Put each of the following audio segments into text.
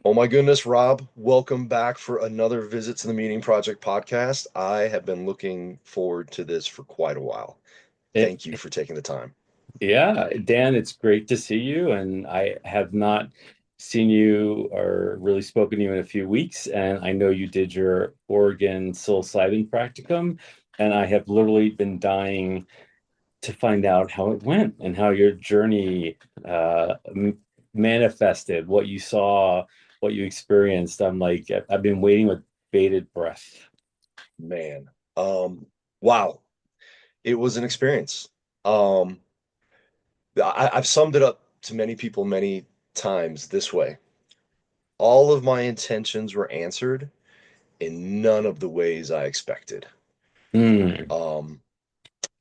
Oh my goodness, Rob, welcome back for another visit to the Meeting Project podcast. I have been looking forward to this for quite a while. It, Thank you for taking the time. yeah, Dan, it's great to see you. And I have not seen you or really spoken to you in a few weeks. And I know you did your Oregon psilocybin practicum. And I have literally been dying to find out how it went and how your journey manifested, what you saw, what you experienced. I'm like, I've been waiting with bated breath. Man, wow, it was an experience. Um, I've summed it up to many people many times this way. All of my intentions were answered in none of the ways I expected. Mm, Um,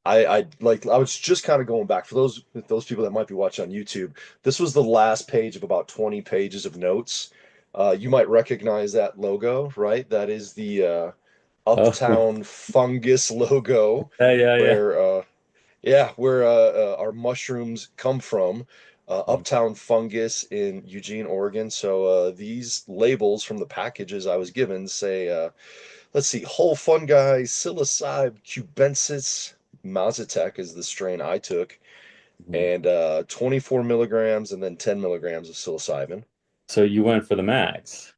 I was just kind of going back for those people that might be watching on YouTube. This was the last page of about 20 pages of notes. You might recognize that logo, right? That is the oh, Uptown Fungus logo, yeah, yeah, yeah. where where our mushrooms come from. Uptown Fungus in Eugene, Oregon. So these labels from the packages I was given say let's see, whole fungi, psilocybe, cubensis, mazatec is the strain I took, Mhm. and 24 milligrams and then 10 milligrams of psilocybin. So you went for the max.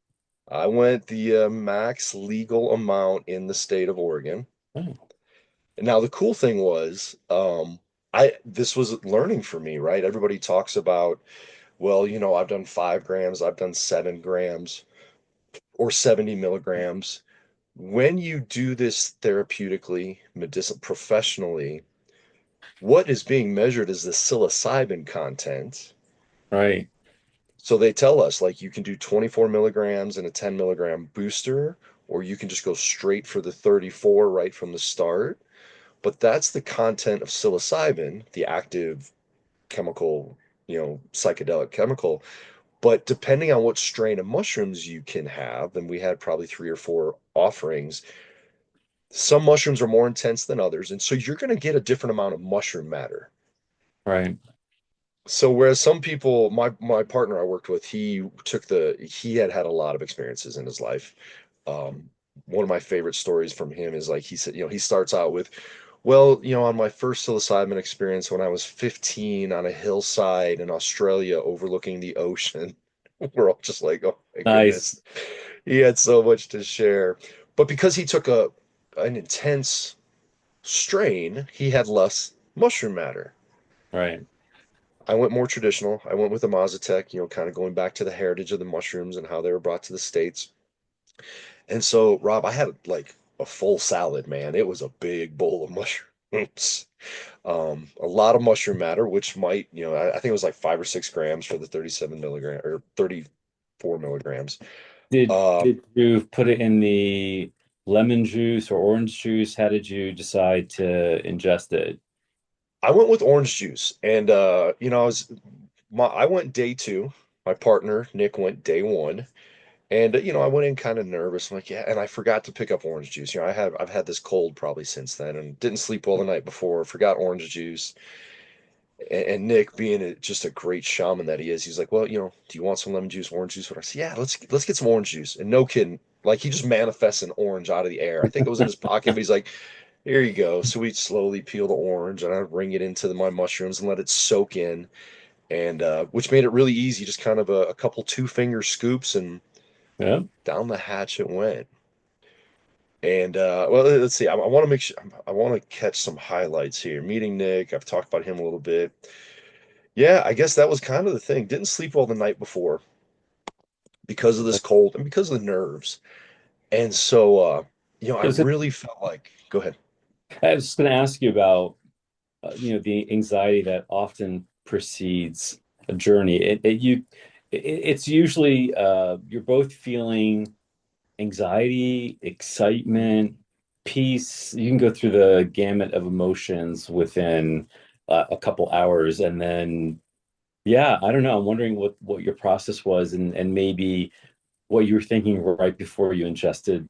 I went the max legal amount in the state of Oregon. Oh, And now the cool thing was, I this was learning for me, right? Everybody talks about, well, I've done 5 grams, I've done 7 grams, or 70 milligrams. When you do this therapeutically, medicinal, professionally, what is being measured is the psilocybin content. right, So they tell us like you can do 24 milligrams and a 10 milligram booster, or you can just go straight for the 34 right from the start. But that's the content of psilocybin, the active chemical, psychedelic chemical. But depending on what strain of mushrooms you can have, and we had probably 3 or 4 offerings, some mushrooms are more intense than others. And so you're going to get a different amount of mushroom matter. right. So whereas some people, my partner I worked with, he had had a lot of experiences in his life. Um, One of my favorite stories from him is like he said, he starts out with, well, on my first psilocybin experience when I was 15 on a hillside in Australia overlooking the ocean. We're all just like, oh my Nice. goodness. He had so much to share. But because he took an intense strain, he had less mushroom matter. Right. I went more traditional. I went with the Mazatec, kind of going back to the heritage of the mushrooms and how they were brought to the States. And so, Rob, I had like a full salad, man. It was a big bowl of mushrooms. A lot of mushroom matter, which might, I think it was like 5 or 6 grams for the 37 milligram or 34 milligrams. Did Uh, did you put it in the lemon juice or orange juice? How did you decide to ingest it? I went with orange juice, and I went day two. My partner Nick went day one. And I went in kind of nervous. I'm like, yeah, and I forgot to pick up orange juice. I've had this cold probably since then, and didn't sleep well the night before. Forgot orange juice. And Nick, being just a great shaman that he is, he's like, well, do you want some lemon juice, orange juice? What I said, yeah, let's get some orange juice. And no kidding, like he just manifests an orange out of the air. I think it was in his pocket, but he's like, here you go. So we slowly peel the orange, and I bring it into my mushrooms and let it soak in, and which made it really easy. Just kind of a couple 2 finger scoops and Yeah. down the hatch it went. And well, let's see. I want to make sure I want to catch some highlights here. Meeting Nick, I've talked about him a little bit. Yeah, I guess that was kind of the thing. Didn't sleep well the night before because of this cold and because of the nerves. And so, I So really felt like. Go ahead. I was just going to ask you about the anxiety that often precedes a journey. It's usually you're both feeling anxiety, excitement, peace. You can go through the gamut of emotions within a couple hours, and then yeah, I don't know. I'm wondering what your process was, and maybe what you were thinking right before you ingested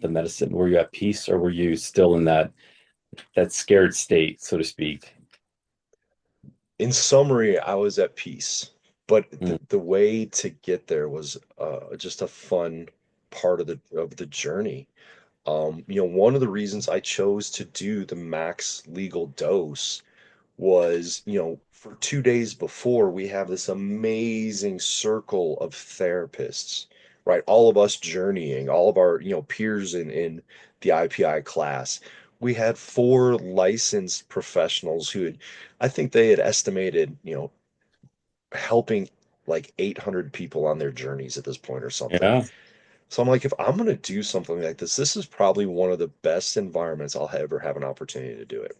the medicine. Were you at peace, or were you still in that scared state, so to speak? In summary, I was at peace, but Mm. the way to get there was just a fun part of the journey. One of the reasons I chose to do the max legal dose was, for 2 days before, we have this amazing circle of therapists, right? All of us journeying, all of our, peers in the IPI class. We had four licensed professionals who had, I think they had estimated, helping like 800 people on their journeys at this point or something. Yeah. So I'm like, if I'm going to do something like this is probably one of the best environments I'll ever have an opportunity to do it.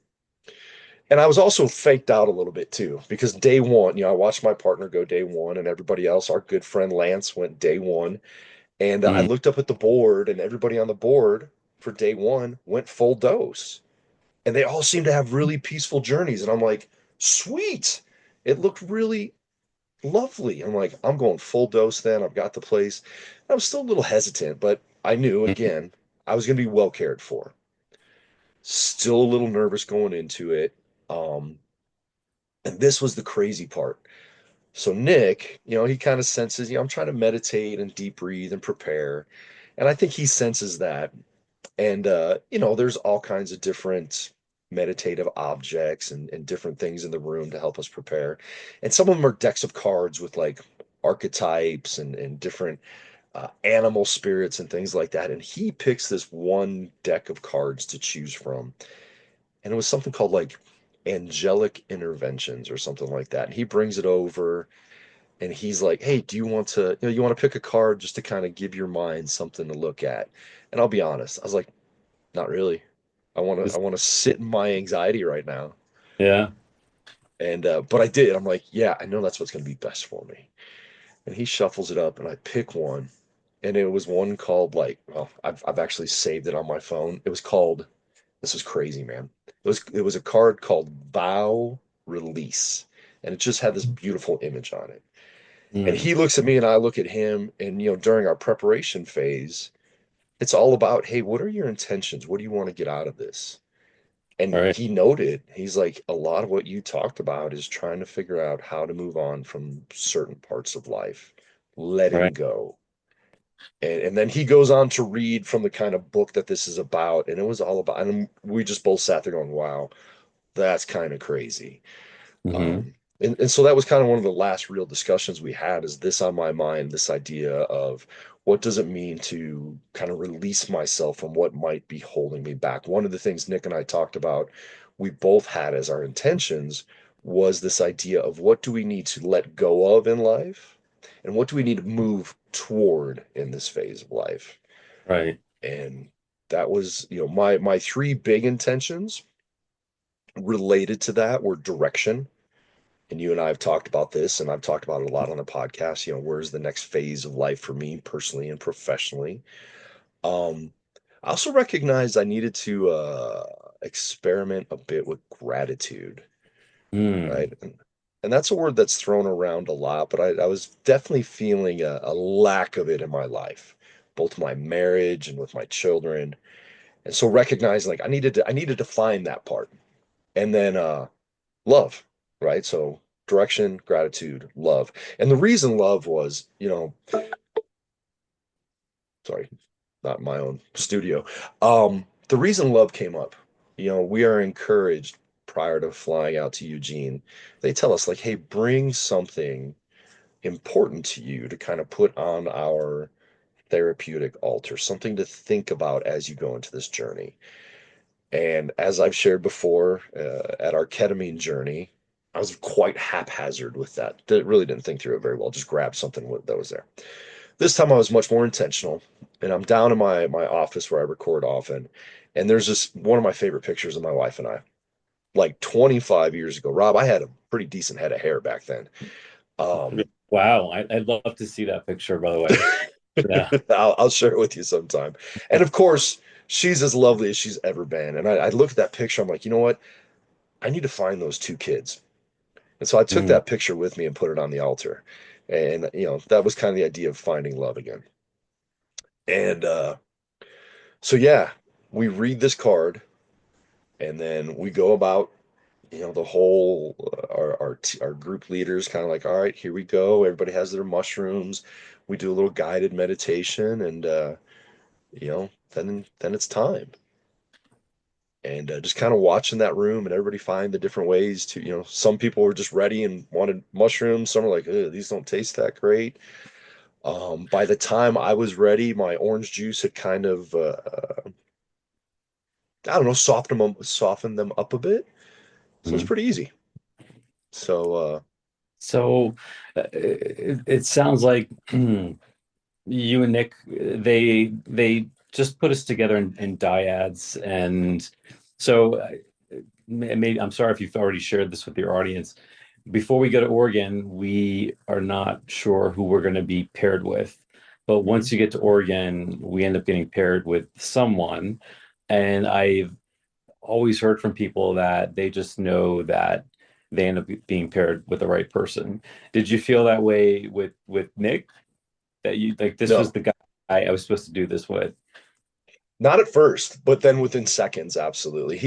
And I was also faked out a little bit too, because day one, I watched my partner go day one, and everybody else, our good friend Lance went day one. And I Mm. looked up at the board, and everybody on the board for day one went full dose. And they all seemed to have really peaceful journeys. And I'm like, sweet. It looked really lovely. I'm like, I'm going full dose then. I've got the place. I was still a little hesitant, but I knew Mm. again, I was going to be well cared for. Still a little nervous going into it. Um, And this was the crazy part. So Nick, he kind of senses, I'm trying to meditate and deep breathe and prepare. And I think he senses that. And there's all kinds of different meditative objects and different things in the room to help us prepare. And some of them are decks of cards with like archetypes and different animal spirits and things like that. And he picks this one deck of cards to choose from, and it was something called like angelic interventions or something like that. And he brings it over, and he's like, "Hey, do you want to, you want to pick a card just to kind of give your mind something to look at?" And I'll be honest, I was like, "Not really. I This- want to sit in my anxiety right now." Yeah. And but I did. I'm like, "Yeah, I know that's what's going to be best for me." And he shuffles it up, and I pick one, and it was one called like, well, I've actually saved it on my phone. It was called, this was crazy, man. It was a card called Vow Release, and it just had this beautiful image on it. And Mm. he looks at me and I look at him, and during our preparation phase, it's all about, hey, what are your intentions? What do you want to get out of this? All And right. he noted, he's like, a lot of what you talked about is trying to figure out how to move on from certain parts of life, All letting right. go. And then he goes on to read from the kind of book that this is about, and it was all about, and we just both sat there going, wow, that's kind of crazy. Hmm. And so that was kind of one of the last real discussions we had, is this on my mind, this idea of what does it mean to kind of release myself from what might be holding me back. One of the things Nick and I talked about, we both had as our intentions, was this idea of what do we need to let go of in life, and what do we need to move toward in this phase of life. Right. And that was, my three big intentions related to that were direction. And you and I have talked about this, and I've talked about it a lot on the podcast. Where's the next phase of life for me personally and professionally? Um, I also recognized I needed to experiment a bit with gratitude, Mm. right? And that's a word that's thrown around a lot, but I was definitely feeling a lack of it in my life, both my marriage and with my children. And so recognizing like I needed to find that part. And then love, right? So direction, gratitude, love. And the reason love was, sorry, not my own studio. The reason love came up, we are encouraged prior to flying out to Eugene. They tell us like, hey, bring something important to you to kind of put on our therapeutic altar, something to think about as you go into this journey. And as I've shared before, at our ketamine journey, I was quite haphazard with that. Really didn't think through it very well. Just grabbed something that was there. This time I was much more intentional, and I'm down in my office where I record often, and there's this one of my favorite pictures of my wife and I, like 25 years ago. Rob, I had a pretty decent head of hair back then. Um, Wow. I'd love to see that picture, by the way. Yeah. I'll share it with you sometime. And of course, she's as lovely as she's ever been. And I look at that picture, I'm like, you know what? I need to find those two kids. And so I took Mm. that picture with me and put it on the altar. And, that was kind of the idea of finding love again. And so, yeah, we read this card, and then we go about the whole our group leaders kind of like, all right, here we go. Everybody has their mushrooms. We do a little guided meditation, and then it's time. And just kind of watching that room and everybody find the different ways to, some people were just ready and wanted mushrooms. Some are like, "Ugh, these don't taste that great." By the time I was ready, my orange juice had kind of, I don't know, softened them up a bit. So it's Mhm. pretty easy. So, So it sounds like you and Nick, they just put us together in dyads, and so maybe I'm sorry if you've already shared this with your audience. Before we go to Oregon, we are not sure who we're going to be paired with. But once mhm. you get to Oregon, we end up getting paired with someone. And I've always heard from people that they just know that they end up being paired with the right person. Did you feel that way with Nick? That you like this was No, the guy I was supposed to do this with? not at first, but then within seconds, absolutely.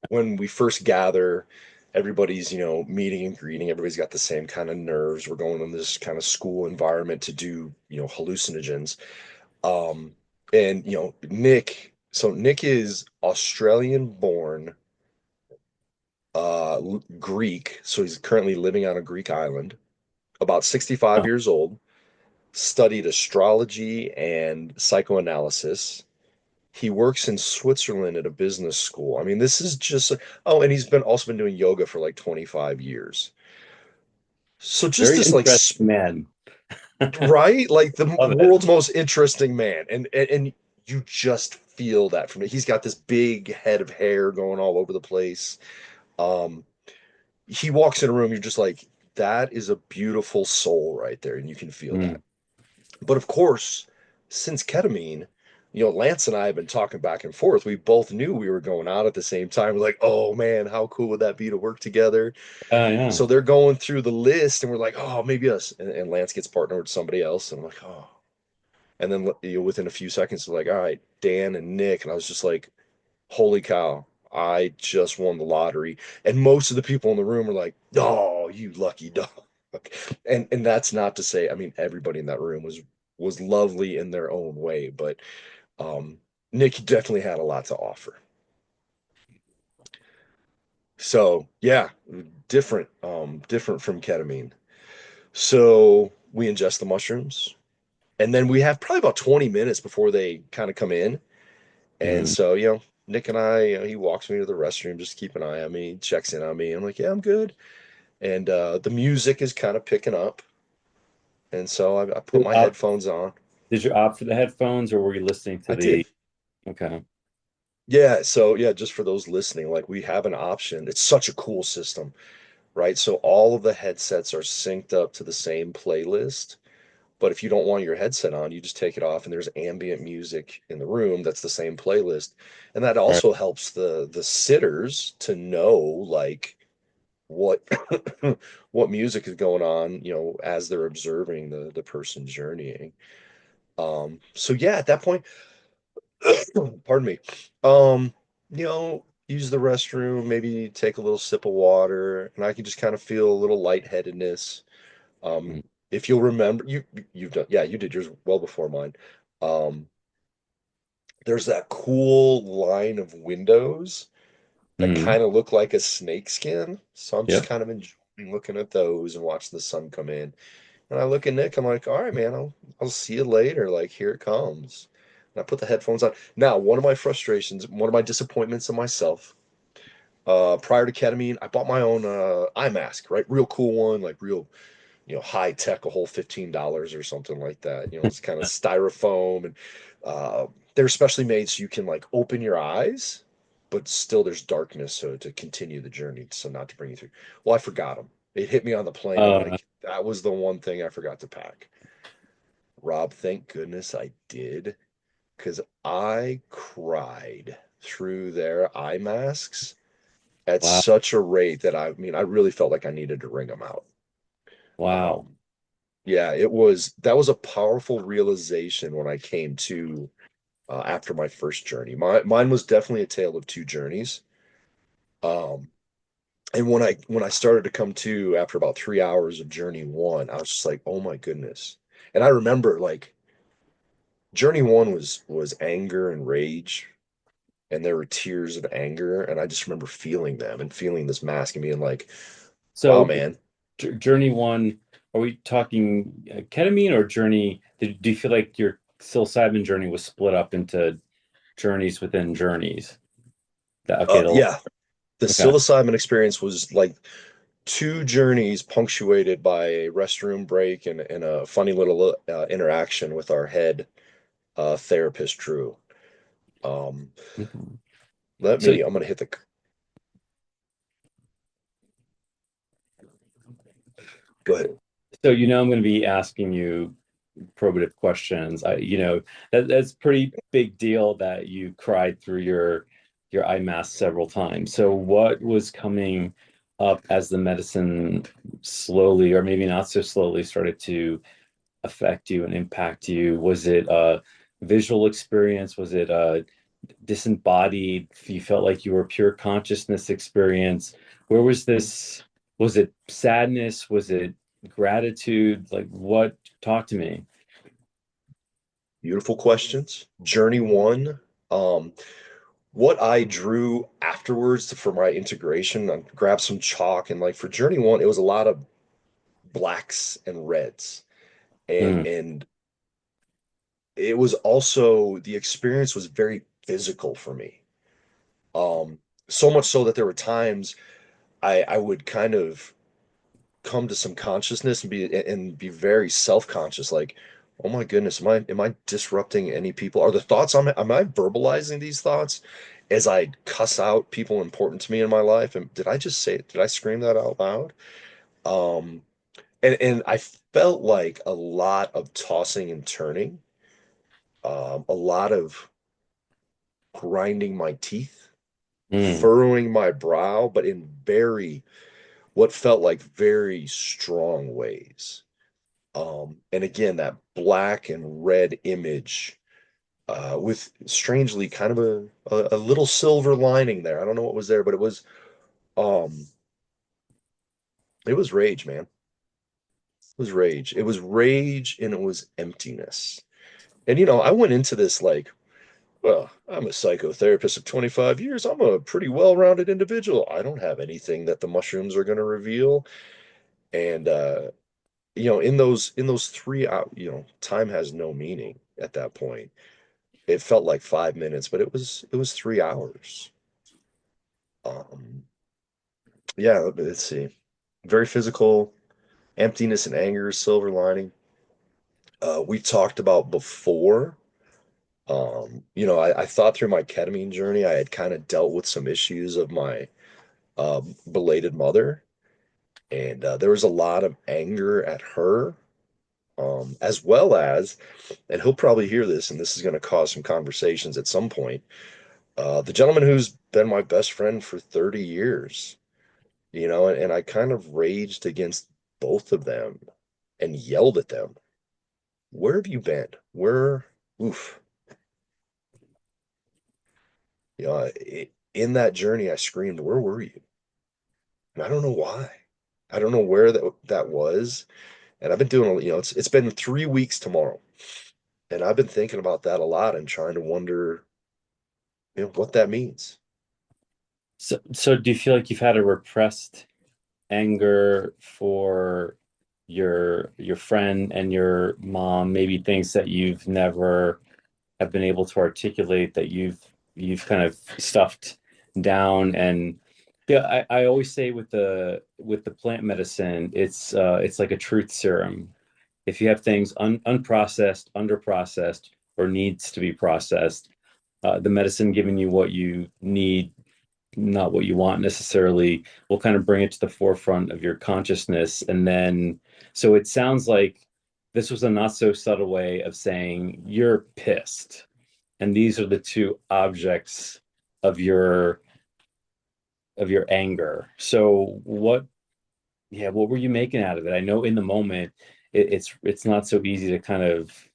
When we first gather, everybody's, meeting and greeting. Everybody's got the same kind of nerves. We're going in this kind of school environment to do, hallucinogens. Um, and Nick is Australian born, Greek, so he's currently living on a Greek island, about 65 Oh, years old, studied astrology and psychoanalysis. He works in Switzerland at a business school. I mean, this is just, oh, and he's been also been doing yoga for like 25 years. So just very this like interesting man. right, like the Love it. world's most interesting man, and you just feel that from it. He's got this big head of hair going all over the place. Um, he walks in a room, you're just like, that is a beautiful soul right there, and you can feel that. Mm. But of course, since ketamine, Lance and I have been talking back and forth. We both knew we were going out at the same time. We're like, oh man, how cool would that be to work together? Yeah. So they're going through the list, and we're like, oh, maybe us. And Lance gets partnered with somebody else, and I'm like, oh. And then within a few seconds, they're like, all right, Dan and Nick. And I was just like, holy cow, I just won the lottery. And most of the people in the room are like, oh, you lucky dog. And that's not to say, I mean, everybody in that room was lovely in their own way, but um Nick definitely had a lot to offer. So yeah, different from ketamine. So we ingest the mushrooms, and then we have probably about 20 minutes before they kind of come in. And Mm. so, Nick and I, he walks me to the restroom just to keep an eye on me, checks in on me. I'm like, yeah, I'm good. And the music is kind of picking up. And so I put Did my headphones on. did you opt for the headphones, or were you listening to I the? did. Okay. Yeah. So, yeah, just for those listening, like we have an option. It's such a cool system, right? So all of the headsets are synced up to the same playlist. But if you don't want your headset on, you just take it off and there's ambient music in the room that's the same playlist. And that All right. also helps the sitters to know like what what music is going on, as they're observing the person journeying. So yeah, at that point, pardon me. Use the restroom, maybe take a little sip of water, and I can just kind of feel a little lightheadedness. Um, Mm. if you'll remember, you've done, yeah, you did yours well before mine. Um, there's that cool line of windows that Mm. kind of look like a snake skin. So I'm just Yep. kind of enjoying looking at those and watching the sun come in. And I look at Nick, I'm like, all right, man, I'll see you later. Like, here it comes. And I put the headphones on. Now, one of my frustrations, one of my disappointments in myself, prior to ketamine, I bought my own eye mask, right? Real cool one, like real, high tech, a whole $15 or something like that. It's kind of styrofoam, and uh, they're specially made so you can like open your eyes, but still there's darkness so to continue the journey, so not to bring you through. Well, I forgot them. It hit me on the plane. I'm Uh, like, that was the one thing I forgot to pack. Rob, thank goodness I did, because I cried through their eye masks at wow. such a rate that I mean, I really felt like I needed to wring them out. Wow. Um, yeah, that was a powerful realization when I came to after my first journey. Mine was definitely a tale of two journeys. Um, And when I started to come to after about 3 hours of journey one, I was just like, oh my goodness. And I remember like journey one was anger and rage, and there were tears of anger, and I just remember feeling them and feeling this mask and being like, wow, So man. journey one, are we talking ketamine or journey? Do you feel like your psilocybin journey was split up into journeys within journeys? Okay, Yeah, the okay. psilocybin experience was like two journeys punctuated by a restroom break and a funny little interaction with our head therapist, Drew. Um, Mhm. So I'm gonna hit the, go ahead. I'm going to be asking you probative questions. That's pretty big deal that you cried through your eye mask several times. So what was coming up as the medicine slowly, or maybe not so slowly, started to affect you and impact you? Was it a visual experience? Was it a disembodied, you felt like you were pure consciousness experience? Where was this? Was it sadness? Was it gratitude? Like what? Talk to me. Beautiful questions. Journey one. Um, what I drew afterwards for my integration, I grabbed some chalk and like for journey one, it was a lot of blacks and reds. Mm, And it was also the experience was very physical for me. Um, so much so that there were times I would kind of come to some consciousness and be very self-conscious, like, oh my goodness, am I disrupting any people? Are the thoughts am I verbalizing these thoughts as I cuss out people important to me in my life? And did I just say it? Did I scream that out loud? Um, and I felt like a lot of tossing and turning, a lot of grinding my teeth, mm, furrowing my brow, but in very what felt like very strong ways. And again, that black and red image with strangely kind of a little silver lining there. I don't know what was there, but um it was rage, man. It was rage. It was rage and it was emptiness. And I went into this like, well, I'm a psychotherapist of 25 years. I'm a pretty well-rounded individual. I don't have anything that the mushrooms are going to reveal. And in those 3 hours, time has no meaning at that point. It felt like 5 minutes, but it was 3 hours. Um, yeah, let's see. Very physical, emptiness and anger, silver lining. We talked about before. I thought through my ketamine journey, I had kind of dealt with some issues of my belated mother, and there was a lot of anger at her, as well as, and he'll probably hear this, and this is going to cause some conversations at some point. The gentleman who's been my best friend for 30 years, and I kind of raged against both of them and yelled at them. Where have you been? Oof, in that journey, I screamed, where were you? And I don't know why. I don't know where that was. And I've been doing, it's been 3 weeks tomorrow. And I've been thinking about that a lot and trying to wonder, what that means. so do you feel like you've had a repressed anger for your friend and your mom, maybe things that you've never have been able to articulate, that you've kind of stuffed down? And yeah, I always say with the plant medicine, it's like a truth serum. If you have things unprocessed, underprocessed, or needs to be processed, the medicine giving you what you need, not what you want necessarily, will kind of bring it to the forefront of your consciousness. And then, so it sounds like this was a not so subtle way of saying you're pissed. And these are the two objects of your anger. So what were you making out of it? I know in the moment it's not so easy to kind of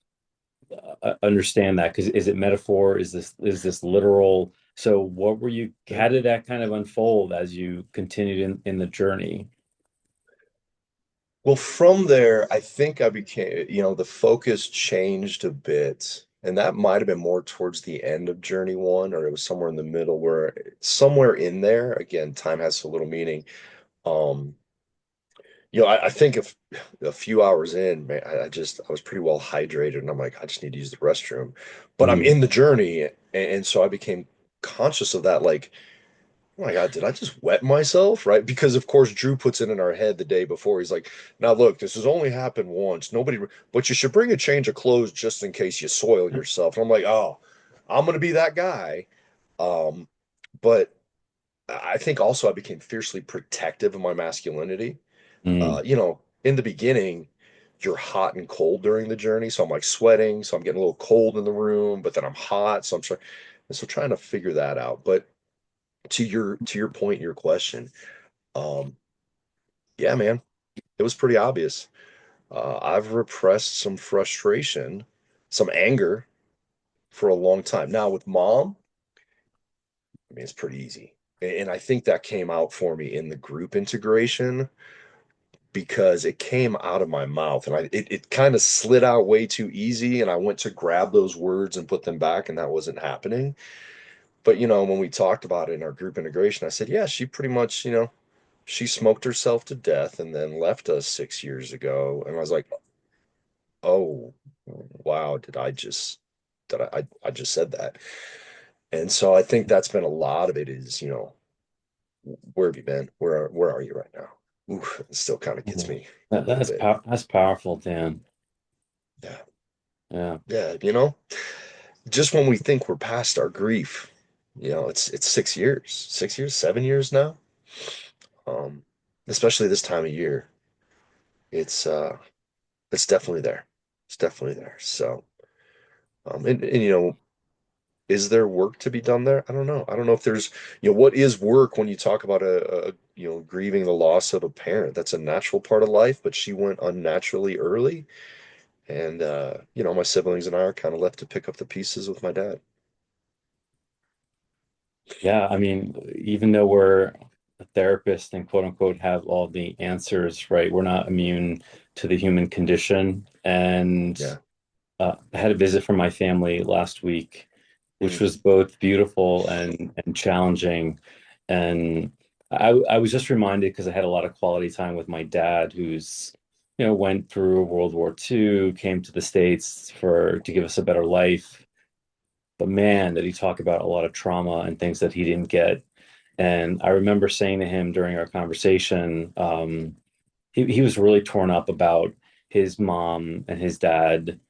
understand that, because is it metaphor? Is this literal? So what were you, Yeah. how did that kind of unfold as you continued in the journey? Well, from there, I think I became, the focus changed a bit. And that might have been more towards the end of Journey One, or it was somewhere in the middle where somewhere in there, again, time has so little meaning. Um, I think if a few hours in, man, I was pretty well hydrated and I'm like, I just need to use the restroom. But I'm Mhm. in the journey. And so I became conscious of that, like, oh my God, did I just wet myself? Right? Because of course Drew puts it in our head the day before. He's like, now look, this has only happened once. But you should bring a change of clothes just in case you soil yourself. And I'm like, oh, I'm gonna be that guy. Um, but I think also I became fiercely protective of my masculinity. Mm. In the beginning, you're hot and cold during the journey. So I'm like sweating. So I'm getting a little cold in the room, but then I'm hot. So trying to figure that out. But to your point, your question, um, yeah, man, it was pretty obvious. I've repressed some frustration, some anger for a long time. Now with mom, I mean, it's pretty easy. And I think that came out for me in the group integration because it came out of my mouth and it kind of slid out way too easy. And I went to grab those words and put them back, and that wasn't happening. But, when we talked about it in our group integration, I said, yeah, she pretty much, she smoked herself to death and then left us 6 years ago. And I was like, oh, wow, did I just said that. And so I think that's been a lot of it is, where have you been? Where are you right now? Oof, it still kind of gets Mhm. me a little bit. That's powerful, Dan. Yeah. Yeah. Yeah. Just when we think we're past our grief, it's 6 years, 6 years, 7 years now. Um, Especially this time of year. It's it's definitely there. It's definitely there. So and is there work to be done there? I don't know. I don't know if there's, what is work when you talk about grieving the loss of a parent? That's a natural part of life, but she went unnaturally early. And, my siblings and I are kind of left to pick up the pieces with my dad. Yeah, I mean, even though we're a therapist and quote unquote have all the answers, right? We're not immune to the human condition. And Yeah. I had a visit from my family last week, which Mm, was both beautiful and challenging. And I was just reminded because I had a lot of quality time with my dad, who's, went through World War II, came to the States for to give us a better life. But man, did he talk about a lot of trauma and things that he didn't get. And I remember saying to him during our conversation, he was really torn up about his mom and his dad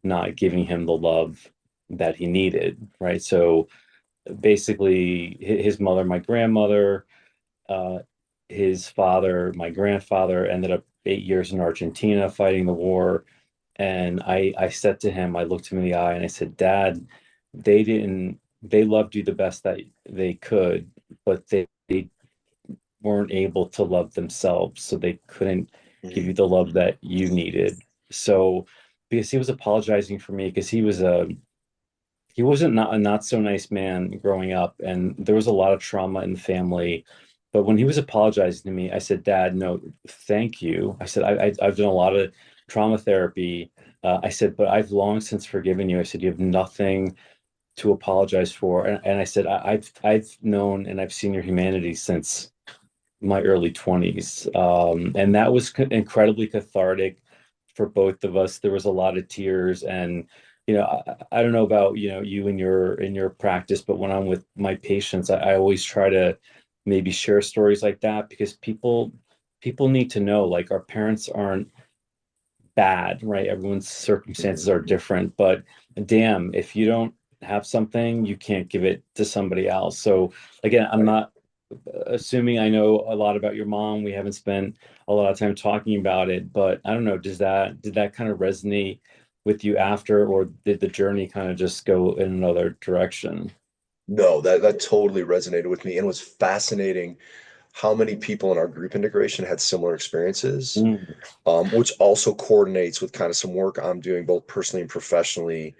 not giving him the love that he needed, right? So basically, his mother, my grandmother, uh, his father, my grandfather, ended up 8 years in Argentina fighting the war. And I said to him, I looked him in the eye and I said, Dad, they loved you the best that they could, but they weren't able to love themselves. So they couldn't give mm, you the love that you needed. So, because he was apologizing for me, because he wasn't not a not so nice man growing up, and there was a lot of trauma in the family. But when he was apologizing to me, I said, "Dad, no, thank you." I said, I've done a lot of trauma therapy." I said, "But I've long since forgiven you." I said, "You have nothing to apologize for." And I said, I've known and I've seen your humanity since my early 20s. And that was incredibly cathartic for both of us. There was a lot of tears. And I don't know about you in your practice, but when I'm with my patients, I always try to maybe share stories like that, because people need to know, like, our parents aren't bad, right? Everyone's circumstances mm. are different, but damn, if you don't have something, you can't give it to somebody else. So again, I'm Right. not assuming I know a lot about your mom. We haven't spent a lot of time talking about it, but I don't know, did that kind of resonate with you after, or did the journey kind of just go in another direction? No, that totally resonated with me and was fascinating how many people in our group integration had similar experiences, Mm. which also coordinates with kind of some work I'm doing both personally and professionally.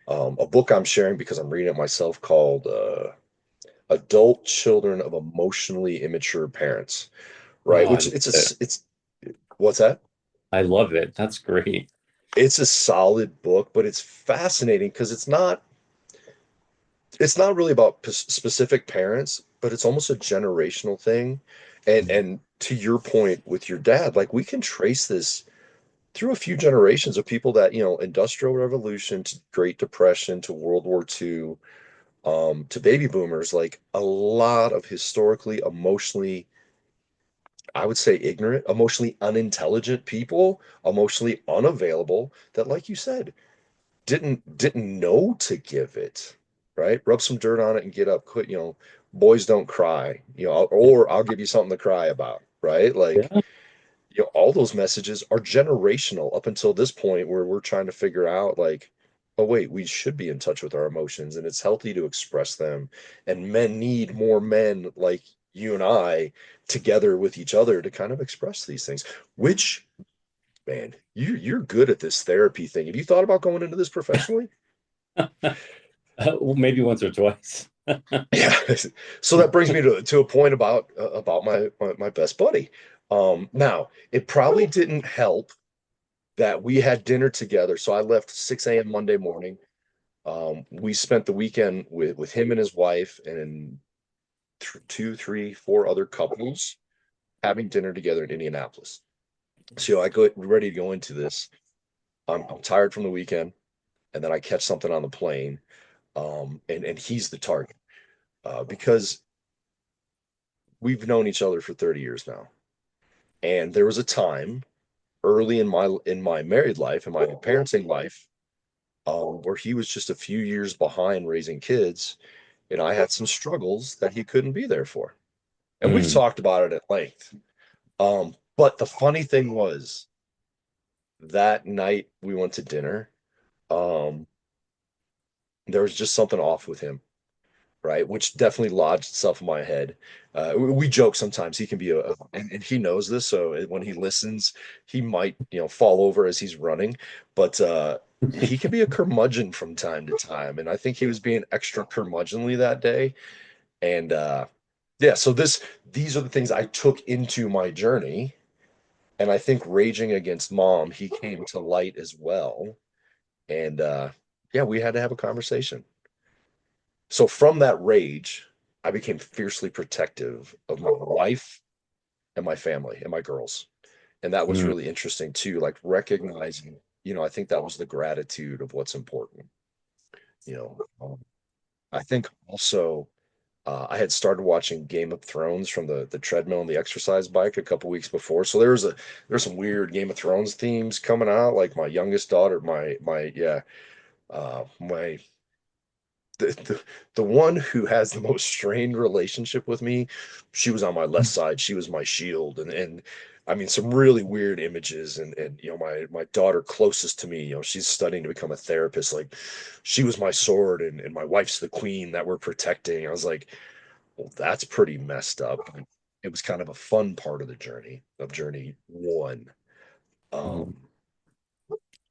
A book I'm sharing because I'm reading it myself called adult children of emotionally immature parents, right? Oh, Which it's what's that? I love it. That's great. It's a solid book, but it's fascinating because it's not really about specific parents, but it's almost a generational thing. And to your point with your dad, like we can trace this through a few generations of people that, Industrial Revolution to Great Depression to World War II, to baby boomers, like a lot of historically, emotionally, I would say ignorant, emotionally unintelligent people, emotionally unavailable, that, like you said, didn't know to give it, right? Rub some dirt on it and get up. Quit, boys don't cry, or I'll give you something to cry about, right? Like, Yeah. all those messages are generational up until this point where we're trying to figure out like, oh wait, we should be in touch with our emotions and it's healthy to express them. And men need more men like you and I together with each other to kind of express these things, which, man, you're good at this therapy thing. Have you thought about going into this professionally? Well, maybe once or twice. Yeah. So that brings me to a point about my best buddy. Now, it probably didn't help that we had dinner together. So I left 6 a.m. Monday morning. We spent the weekend with him and his wife and two, three, four other couples having dinner together in Indianapolis. So I go ready to go into this. I'm tired from the weekend, and then I catch something on the plane, and he's the target because we've known each other for 30 years now, and there was a time early in my married life, in my parenting life, where he was just a few years behind raising kids, and I had some struggles that he couldn't be there for. And we've Mm, talked about it at length. But the funny thing was that night we went to dinner. Um, there was just something off with him, right? Which definitely lodged itself in my head. We joke sometimes he can be and he knows this, so when he listens, he might, fall over as he's running, but he can be a curmudgeon from time to time, and I think he was being extra curmudgeonly that day. And yeah, so these are the things I took into my journey, and I think raging against mom, he came to light as well, and yeah, we had to have a conversation. So from that rage, I became fiercely protective of my wife and my family and my girls. And that was mm, really interesting too, like recognizing, I think that was the gratitude of what's important. You know, I think also I had started watching Game of Thrones from the treadmill and the exercise bike a couple weeks before. So there's some weird Game of Thrones themes coming out. Like my youngest daughter, my yeah, my the one who has the most strained relationship with me, she was on my left side. She was my shield, and I mean some really weird images. And my daughter closest to me, she's studying to become a therapist. Like she was my sword, and my wife's the queen that we're protecting. I was like, well, that's pretty messed up. It was kind of a fun part of the journey of journey one. mm. Um,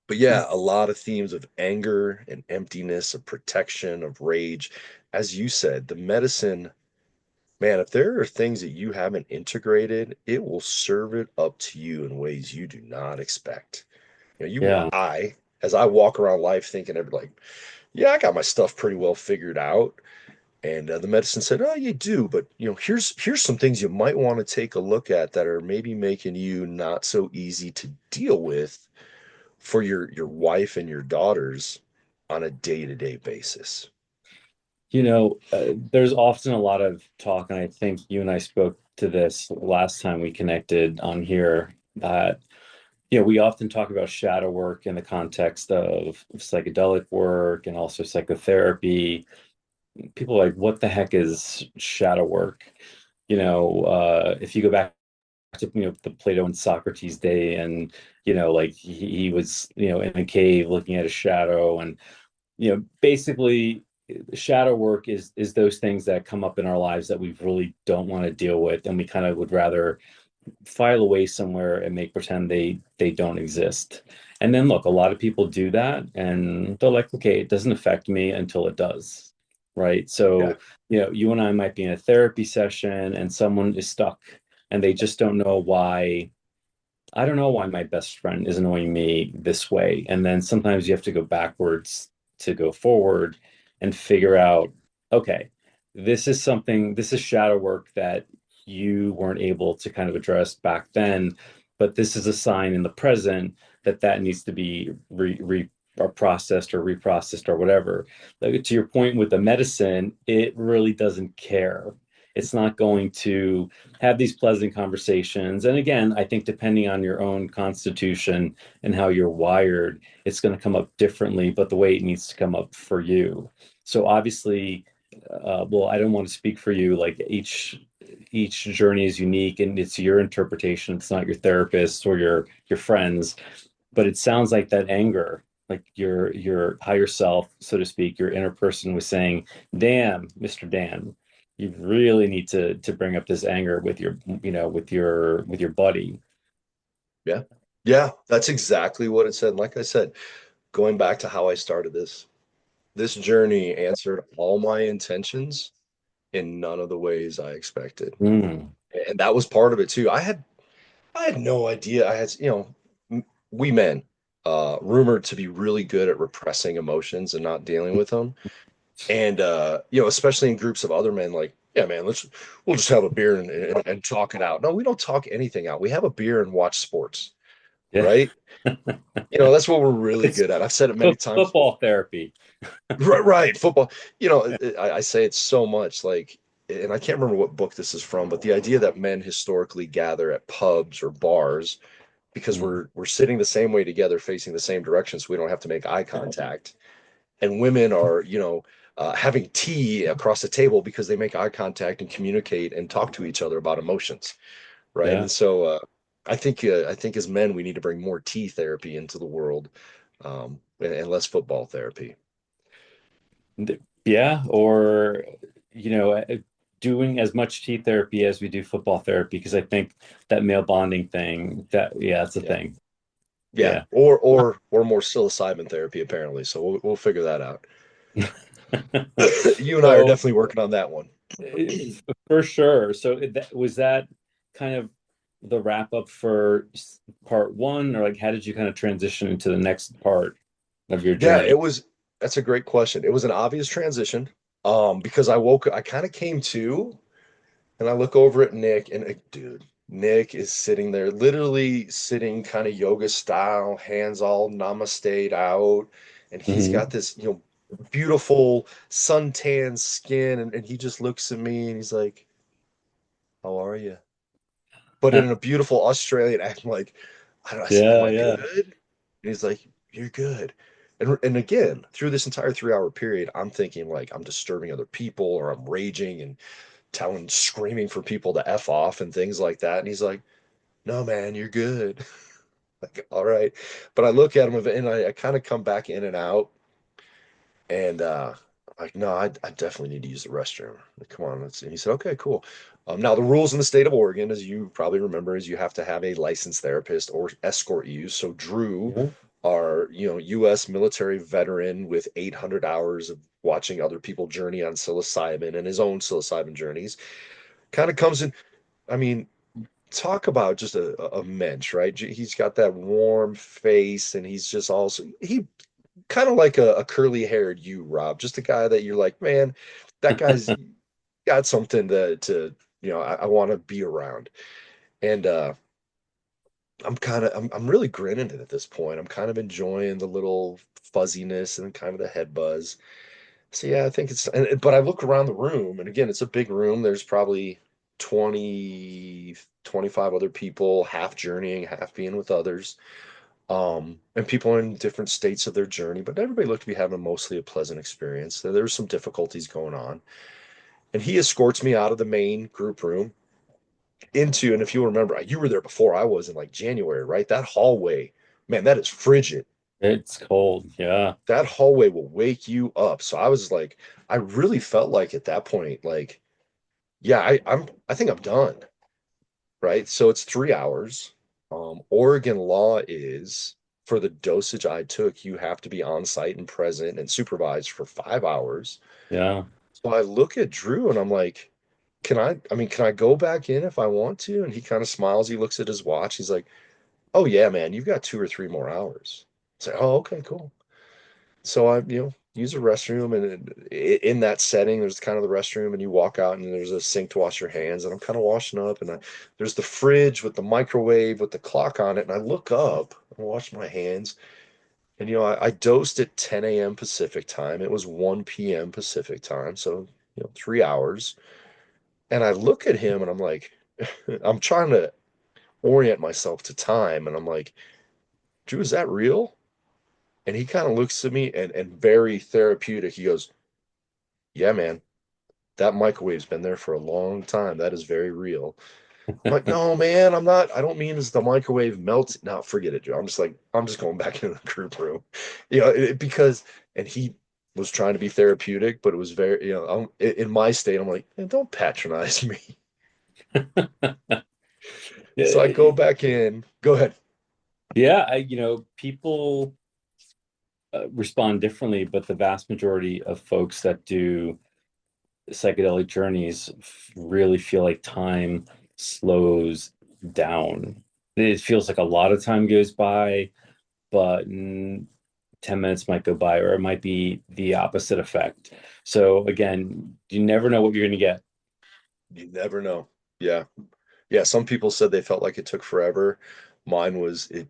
but yeah, a lot of themes of anger and emptiness, of protection, of rage. As you said, the medicine, man, if there are things that you haven't integrated, it will serve it up to you in ways you do not expect. Yeah. As I walk around life thinking, like, yeah, I got my stuff pretty well figured out. And the medicine said, "Oh, you do, but here's some things you might want to take a look at that are maybe making you not so easy to deal with for your wife and your daughters on a day-to-day basis." There's often a lot of talk, and I think you and I spoke to this last time we connected on here, that, we often talk about shadow work in the context of psychedelic work and also psychotherapy. People are like, what the heck is shadow work? If you go back to, the Plato and Socrates day, and, like he was, in a cave looking at a shadow, and, basically shadow work is those things that come up in our lives that we really don't want to deal with, and we kind of would rather file away somewhere and make pretend they don't exist. And then look, a lot of people do that, and they're like, okay, it doesn't affect me until it does. right? Yeah. So, you and I might be in a therapy session and someone is stuck and they just don't know why. I don't know why my best friend is annoying me this way. And then sometimes you have to go backwards to go forward and figure out, okay, this is shadow work that you weren't able to kind of address back then, but this is a sign in the present that that needs to be or processed or reprocessed or whatever. Like, to your point with the medicine, it really doesn't care. It's not going to have these pleasant conversations. And again, I think depending on your own constitution and how you're wired, it's going to come up differently, but the way it needs to come up for you. So obviously, well, I don't want to speak for you. Like each journey is unique and it's your interpretation. It's not your therapist or your friends. But it sounds like that anger, like your higher self, so to speak, your inner person was saying, "Damn, Mr. Dan, you really need to bring up this anger with your, with your buddy." Yeah. Yeah. That's exactly what it said. Like I said, going back to how I started this journey answered all my intentions in none of the ways I expected. Mm, And that was part of it too. I had no idea. We men, rumored to be really good at repressing emotions and not dealing with them. And especially in groups of other men, like, yeah, man, we'll just have a beer and talk it out. No, we don't talk anything out. We have a beer and watch sports, yeah. right? That's what we're really It's good at. I've said it many times. football therapy. Right, right. Football. I say it so much, like, and I can't remember what book this is from, but the idea that men historically gather at pubs or bars because Mm, we're sitting the same way together, facing the same direction, so we don't have to make eye contact. And women are, having tea across the table because they make eye contact and communicate and talk to each other about emotions, right? yeah. And so I think as men we need to bring more tea therapy into the world, and less football therapy. Yeah, or doing as much tea therapy as we do football therapy, because I think that male bonding thing, that yeah, that's a Yeah. thing. Yeah, Yeah. or more psilocybin therapy apparently. So we'll figure that out. You and I are So definitely working on that one. for sure. So was that kind of the wrap up for part one, or like how did you kind of transition into the next part of your Yeah, journey? that's a great question. It was an obvious transition. Because I kind of came to, and I look over at Nick, and dude, Nick is sitting there, literally sitting kind of yoga style, hands all namasteed out, and he's got Hmm. this, beautiful suntan skin, and he just looks at me and he's like, "How are you?" But in a beautiful Australian accent, like, I said, "Am Yeah, I yeah. good?" And he's like, "You're good." And again, through this entire 3 hour period, I'm thinking like I'm disturbing other people or I'm raging and screaming for people to F off and things like that. And he's like, "No, man, you're good." Like, all right. But I look at him and I kind of come back in and out. And like, no, I definitely need to use the restroom. Like, come on, let's see. And he said, okay, cool. Now the rules in the state of Oregon, as you probably remember, is you have to have a licensed therapist or escort you. So Drew, Yeah. our U.S. military veteran with 800 hours of watching other people journey on psilocybin and his own psilocybin journeys, kind of comes in. I mean, talk about just a mensch, right? He's got that warm face, and he's just also he kind of like a curly haired you, Rob. Just a guy that you're like, man, that guy's got something to I want to be around. And I'm really grinning at this point. I'm kind of enjoying the little fuzziness and kind of the head buzz. So yeah, I think but I look around the room, and again, it's a big room. There's probably 20, 25 other people, half journeying, half being with others. And people are in different states of their journey, but everybody looked to be having mostly a pleasant experience. There's some difficulties going on. And he escorts me out of the main group room into, and if you remember, you were there before I was in like January, right? That hallway, man, that is frigid. It's cold. Yeah. That hallway will wake you up. So I was like, I really felt like at that point, like, yeah, I think I'm done, right? So it's 3 hours. Oregon law is for the dosage I took, you have to be on site and present and supervised for 5 hours. Yeah. So I look at Drew and I'm like, can I go back in if I want to? And he kind of smiles. He looks at his watch. He's like, oh yeah, man, you've got 2 or 3 more hours. I say, oh, okay, cool. So I, use a restroom, and in that setting, there's kind of the restroom, and you walk out, and there's a sink to wash your hands, and I'm kind of washing up, and there's the fridge with the microwave with the clock on it, and I look up and wash my hands, and I dosed at 10 a.m. Pacific time. It was 1 p.m. Pacific time, so 3 hours, and I look at him, and I'm like, I'm trying to orient myself to time, and I'm like, Drew, is that real? And he kind of looks at me and very therapeutic. He goes, yeah, man, that microwave's been there for a long time. That is very real. I'm like, no, man, I'm not. I don't mean as the microwave melts. No, forget it, Joe. I'm just like, I'm just going back into the group room, because, and he was trying to be therapeutic, but it was very, in my state, I'm like, man, don't patronize me. So I go Yeah, back in. Go ahead. yeah, people respond differently, but the vast majority of folks that do psychedelic journeys really feel like time slows down. It feels like a lot of time goes by, but 10 minutes might go by, or it might be the opposite effect. So again, you never know what you're going to get. You never know. Yeah. Yeah. Some people said they felt like it took forever. Mine it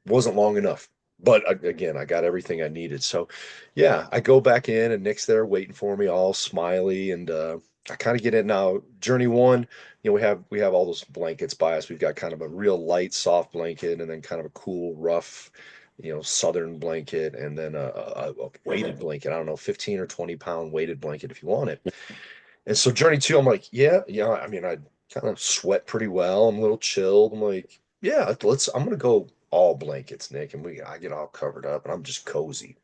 wasn't long enough. But again, I got everything I needed. So, yeah, I go back in and Nick's there waiting for me, all smiley, and I kind of get in now. Journey one, we have all those blankets by us. We've got kind of a real light, soft blanket, and then kind of a cool, rough, southern blanket, and then a weighted blanket. I don't know, 15 or 20 pound weighted blanket if you want it. And so journey two, I'm like, yeah, yeah. I mean, I kind of sweat pretty well. I'm a little chilled. I'm like, yeah, I'm gonna go all blankets, Nick, and I get all covered up, and I'm just cozy.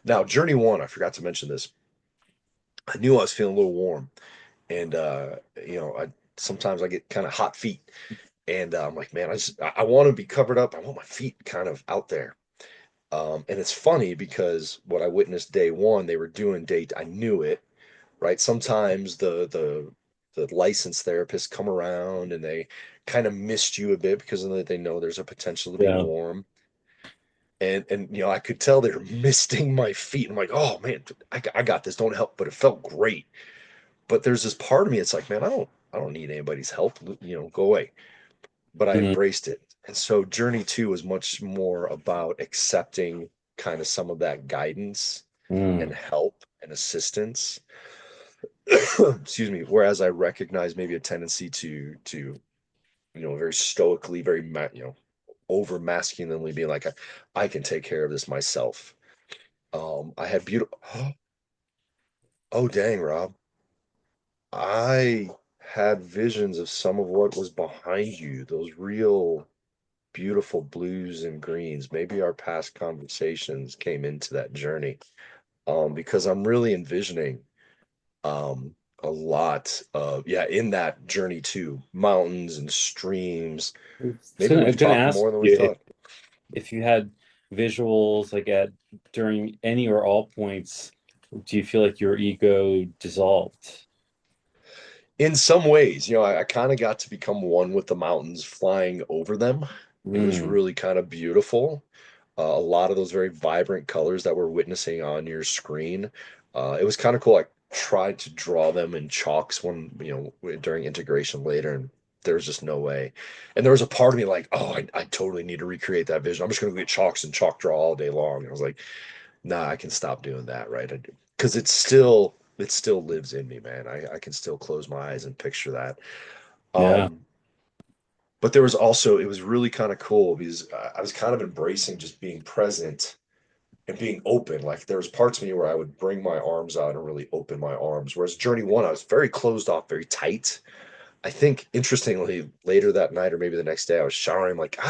Now, journey one, I forgot to mention this. I knew I was feeling a little warm, and I sometimes I get kind of hot feet, and I'm like, man, I want to be covered up. I want my feet kind of out there. And it's funny because what I witnessed day one, they were doing I knew it, right? Sometimes the licensed therapists come around and they kind of mist you a bit because they know there's a potential to be Yeah. warm. And I could tell they were misting my feet. I'm like, oh man, I got this. Don't help. But it felt great. But there's this part of me. It's like, man, I don't need anybody's help. Go away. But I Mhm. embraced it. And so journey two was much more about accepting kind of some of that guidance and Mm. help and assistance. Excuse me. Whereas I recognize maybe a tendency to very stoically, very over masculinely being like, I can take care of this myself. I had beautiful. Oh dang, Rob! I had visions of some of what was behind you. Those real beautiful blues and greens. Maybe our past conversations came into that journey. Because I'm really envisioning um a lot of, yeah, in that journey too, mountains and streams. Maybe I'm we've gonna talked ask more than we you if, thought. if you had visuals like at during any or all points, do you feel like your ego dissolved? In some ways, I kind of got to become one with the mountains flying over them. It was Mm. really kind of beautiful. A lot of those very vibrant colors that we're witnessing on your screen. It was kind of cool. I tried to draw them in chalks during integration later, and there was just no way. And there was a part of me like, oh, I totally need to recreate that vision. I'm just going to get chalks and chalk draw all day long. And I was like, nah, I can stop doing that, right? Because it still lives in me, man. I can still close my eyes and picture that. Yeah. Um, but there was also, it was really kind of cool because I was kind of embracing just being present and being open. Like there was parts of me where I would bring my arms out and really open my arms. Whereas journey one, I was very closed off, very tight. I think interestingly, later that night or maybe the next day, I was showering. I'm like,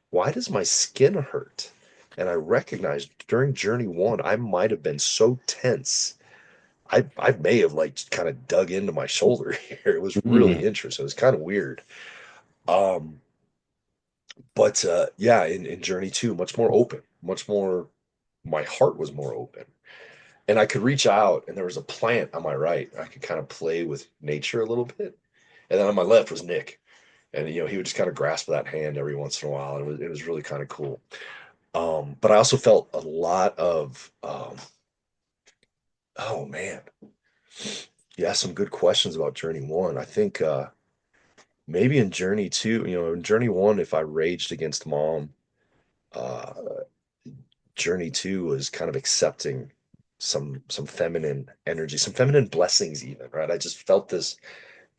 why does my skin hurt? And I recognized during journey one, I might have been so tense. I may have like kind of dug into my shoulder here. It was really Mm. interesting. It was kind of weird. Um, but yeah, in journey two, much more open, much more. My heart was more open. and I could reach out, and there was a plant on my right. I could kind of play with nature a little bit, and then on my left was Nick, and he would just kind of grasp that hand every once in a while. It was really kind of cool. But I also felt a lot of oh man, you asked some good questions about Journey One. I think maybe in Journey Two, in Journey One, if I raged against mom, uh, Journey Two was kind of accepting some feminine energy, some feminine blessings even, right? I just felt this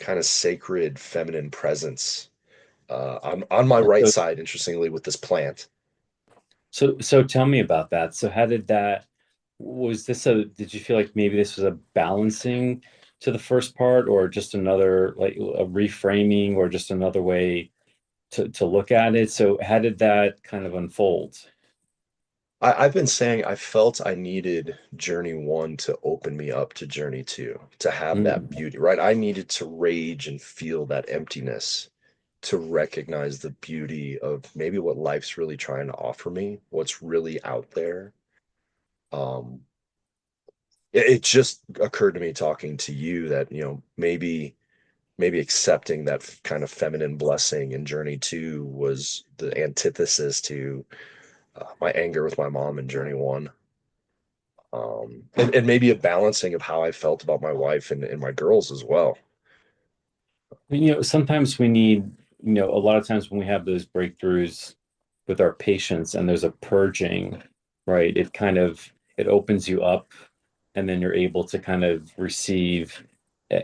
kind of sacred feminine presence on my right So, side, interestingly, with this plant. so tell me about that. So how did that, was this a, did you feel like maybe this was a balancing to the first part, or just another, like a reframing, or just another way to look at it? So how did that kind of unfold? I've been saying I felt I needed Journey One to open me up to Journey Two, to have that Mm. beauty, right? I needed to rage and feel that emptiness to recognize the beauty of maybe what life's really trying to offer me, what's really out there. Um, it just occurred to me talking to you that, maybe accepting that kind of feminine blessing in Journey Two was the antithesis to my anger with my mom in Journey One. And maybe a balancing of how I felt about my wife and my girls as well. Sometimes we need, a lot of times when we have those breakthroughs with our patients and there's a purging, right? It opens you up, and then you're able to kind of receive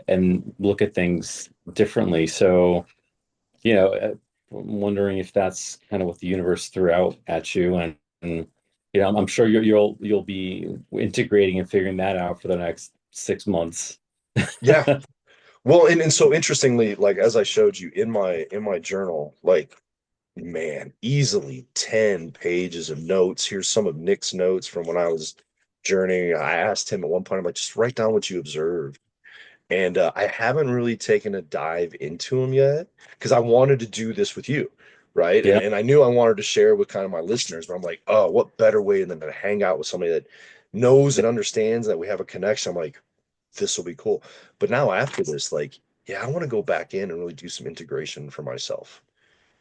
and look at things differently. So, I'm wondering if that's kind of what the universe threw out at you, and I'm sure you'll be integrating and figuring that out for the next 6 months. Yeah. Well, and so interestingly, like as I showed you in my journal, like man, easily 10 pages of notes. Here's some of Nick's notes from when I was journeying. I asked him at one point, I'm like, just write down what you observed. And I haven't really taken a dive into them yet because I wanted to do this with you, right? And Yeah. and I knew I wanted to share with kind of my listeners, but I'm like, oh, what better way than to hang out with somebody that knows and understands that we have a connection. I'm like, this will be cool. But now after this, like, yeah, I want to go back in and really do some integration for myself.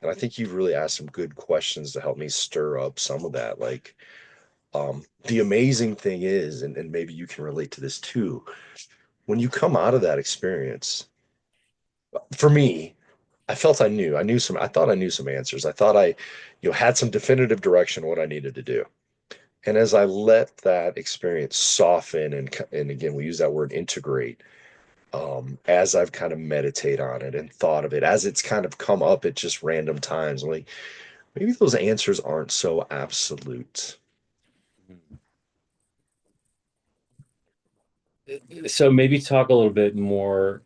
And I think you've really asked some good questions to help me stir up some of that. Like, the amazing thing is, and maybe you can relate to this too, when you come out of that experience, for me, I felt I thought I knew some answers. I thought I, had some definitive direction what I needed to do. And as I let that experience soften and again, we use that word integrate, as I've kind of meditate on it and thought of it, as it's kind of come up at just random times, I'm like, maybe those answers aren't so absolute. So maybe talk a little bit more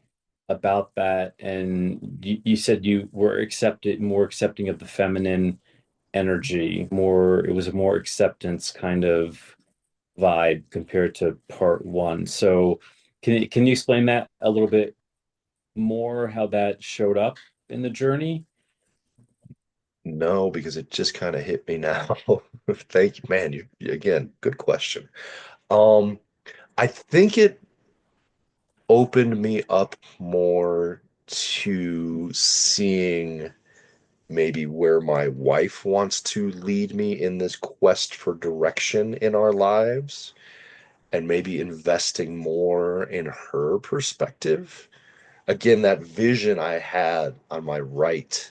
about that. And you said you were more accepting of the feminine energy, it was a more acceptance kind of vibe compared to part one. So can you explain that a little bit more, how that showed up in the journey? No, because it just kind of hit me now. Thank you, man. Again, good question. Um, I think it opened me up more to seeing maybe where my wife wants to lead me in this quest for direction in our lives, and maybe investing more in her perspective. Again, that vision I had on my right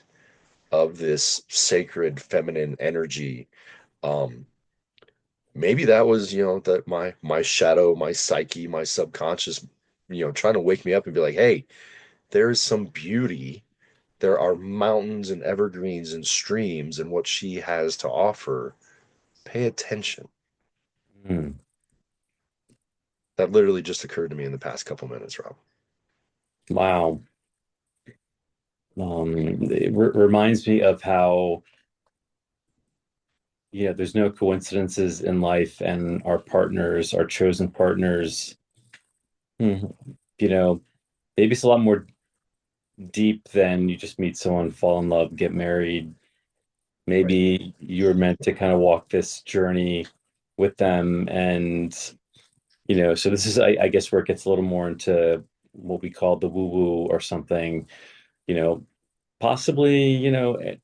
of this sacred feminine energy. Um, Maybe that was, that my shadow, my psyche, my subconscious, trying to wake me up and be like, hey, there is some beauty. There are mountains and evergreens and streams and what she has to offer. Pay attention. Hmm. That literally just occurred to me in the past couple minutes, Rob. Wow. It reminds me of how, there's no coincidences in life, and our partners, our chosen partners, hmm, you know, maybe it's a lot more deep than you just meet someone, fall in love, get married. Right. Maybe you're meant to kind of walk this journey with them, and So this is, I guess, where it gets a little more into what we call the woo-woo or something, you know, possibly,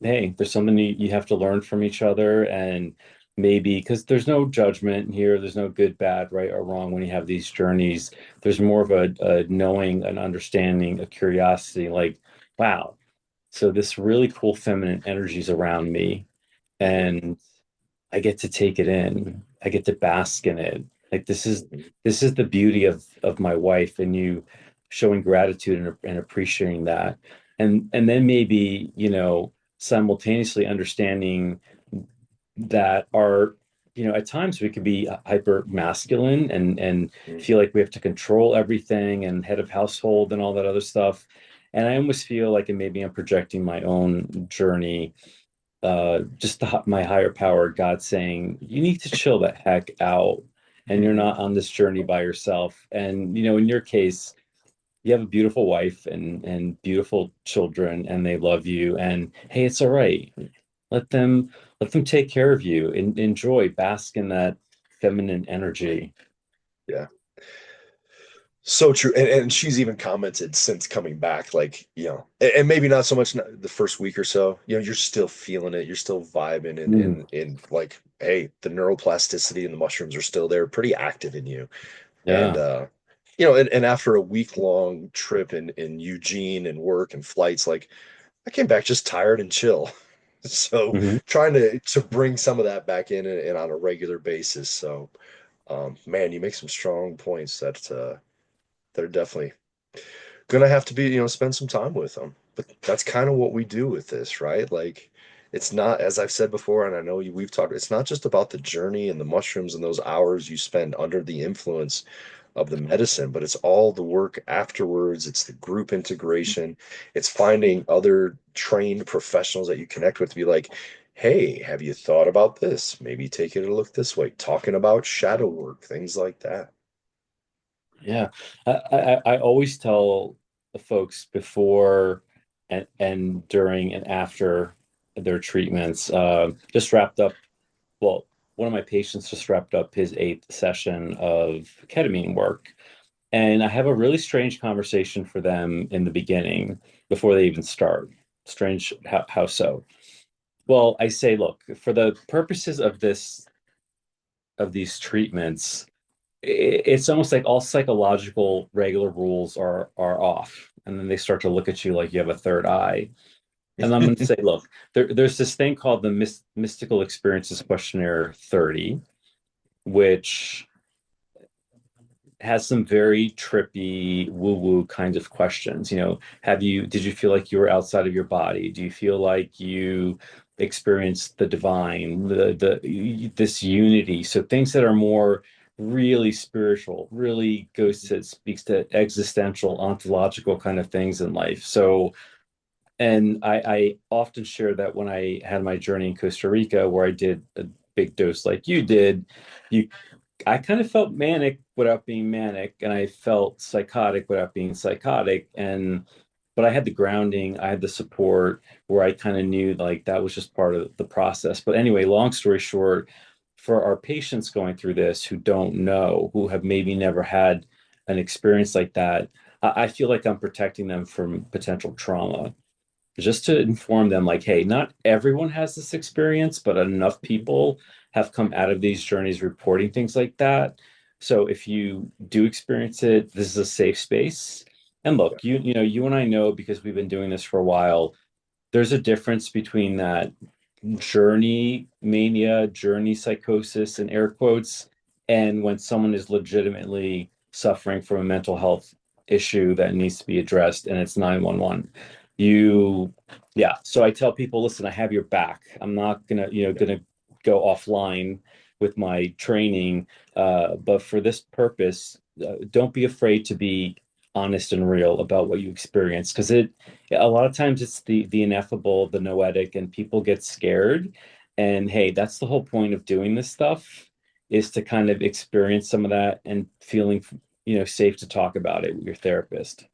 hey, there's something you have to learn from each other. And maybe because there's no judgment here, there's no good, bad, right or wrong when you have these journeys. There's more of a knowing, an understanding, a curiosity, like, wow, so this really cool feminine energy is around me. Hmm. And I get to take it in. I get to bask in it. Like Hmm. this is the beauty of my wife, and you showing gratitude and appreciating that. And then maybe, simultaneously understanding that at times we could be hyper masculine and Hmm. feel like we have to control everything and head of household and all that other stuff. And I almost feel like, and maybe I'm projecting my own journey, just my higher power, God saying, you need to chill the heck out. And you're Hmm. not on this journey by yourself. And, in your case, you have a beautiful wife and beautiful children, and they love you. And hey, it's all right. Let them let them take care of you and enjoy, bask in that feminine energy. Yeah. So true. And she's even commented since coming back, like, and maybe not so much the first week or so, you're still feeling it. You're still vibing and, Mm, like, hey, the neuroplasticity and the mushrooms are still there, pretty active in you. And, yeah. and after a week long trip in Eugene and work and flights, like, I came back just tired and chill. So Hmm. trying to bring some of that back in and on a regular basis. So, man, you make some strong points that are definitely gonna have to be, spend some time with them. But that's kind of what we do with this, right? Like, it's not, as I've said before, and I know we've talked, it's not just about the journey and the mushrooms and those hours you spend under the influence of the medicine, but it's all the work afterwards. It's the group integration. It's finding other trained professionals that you connect with to be like, hey, have you thought about this? Maybe take it a look this way. Talking about shadow work, things like that. Yeah. I always tell the folks before and during and after their treatments, just wrapped up. Well, one of my patients just wrapped up his eighth session of ketamine work. And I have a really strange conversation for them in the beginning before they even start. Strange, how so? Well, I say, look, for the purposes of these treatments, it's almost like all psychological regular rules are off. And then they start to look at you like you have a third eye. And I'm going to say, look, there's this thing called the Mystical Experiences Questionnaire 30, which has some very trippy woo-woo kinds of questions. Did you feel like you were outside of your body? Do you feel like you experienced the divine, this unity? So things that are more really spiritual, really speaks to existential, ontological kind of things in life. So, and I often share that when I had my journey in Costa Rica, where I did a big dose like you did, you I kind of felt manic without being manic, and I felt psychotic without being psychotic. But I had the grounding, I had the support where I kind of knew like that was just part of the process. But anyway, long story short, for our patients going through this who don't know, who have maybe never had an experience like that, I feel like I'm protecting them from potential trauma, just to inform them like, hey, not everyone has this experience, but enough people have come out of these journeys reporting things like that. So if you do experience it, this is a safe space. And Yeah. look, you and I know, because we've been doing this for a while, there's a difference between that journey mania, journey psychosis, in air quotes, and when someone is legitimately suffering from a mental health issue that needs to be addressed and it's 911. You, yeah. So I tell people, listen, I have your back. I'm not Yeah. gonna go offline with my training, but for this purpose, don't be afraid to be honest and real about what you experience, because a lot of times it's the ineffable, the noetic, and people get scared. And hey, that's the whole point of doing this stuff, is to kind of experience some of that and feeling, safe to talk about it with your therapist.